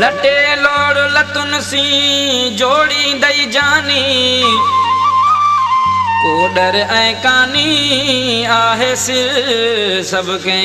लटे लोड़ लतुन सी जोड़ी दई जानी को डर ऐं कानी आहे सिर सबके।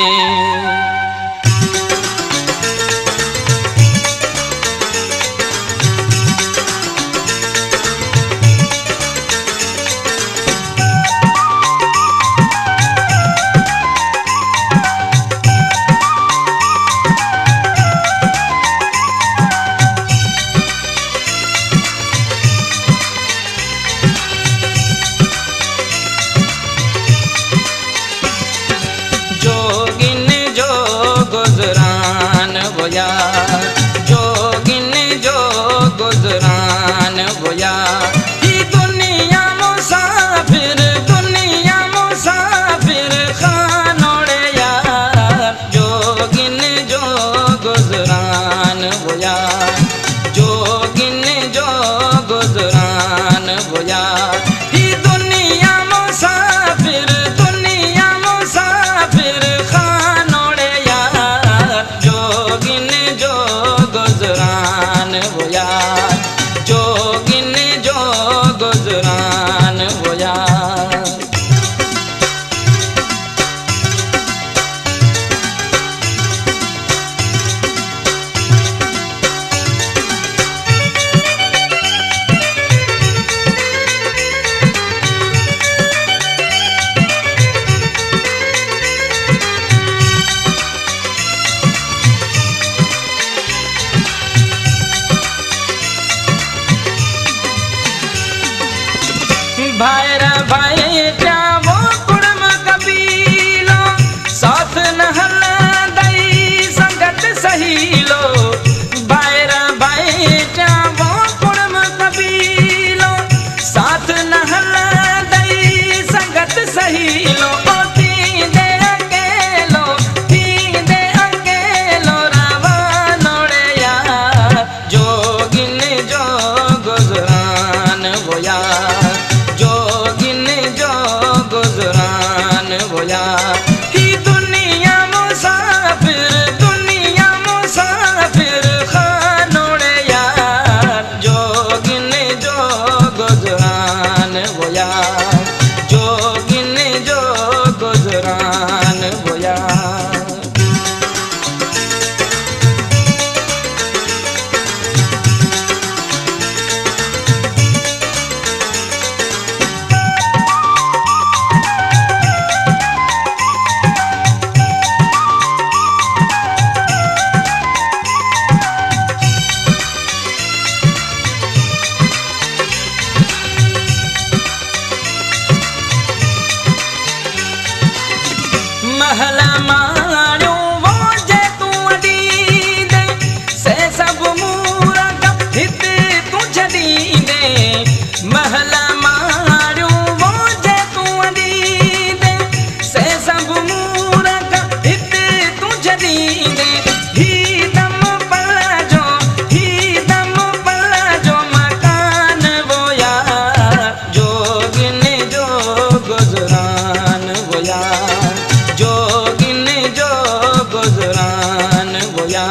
गुजरान बोया जोगिन जो गुजरान बोया दुनिया मुसाफिर खानोड़े यार जोगिन जो गुजरान बोया जोगिन जो गुजरान बोया दुनिया मुसाफिर खानोड़े जोगिन जो गुजरान बोया जोगिन जो गुजरान बोया। भाईरा भाई क्या वो कुड़म कबीलो साथ न हला दई संगत सहीलो। भाईरा भाई क्या वो कुड़म कबीलो साथ न हला दई संगत सहीलो। थी दे अकेलो रावा नोड़े यार जोगिन जो गुजरान बोया जोगिन जो गुजरान बोया दुनिया मुसाफिर खानोड़े यार जोगिन जो गुजरान बोया जोगिन जो गुजरान बोया। महला मारियो वो जे तू अडी दे से सब मूरा का हित तू छड़ी दे। महला मारियो वो जे तू अडी दे से सब मूरा का हित तू छड़ी दे। ही दम पला जो मकान बोया जोगिन जो गुजरान बोया जोगिन जो गुजरान बोया।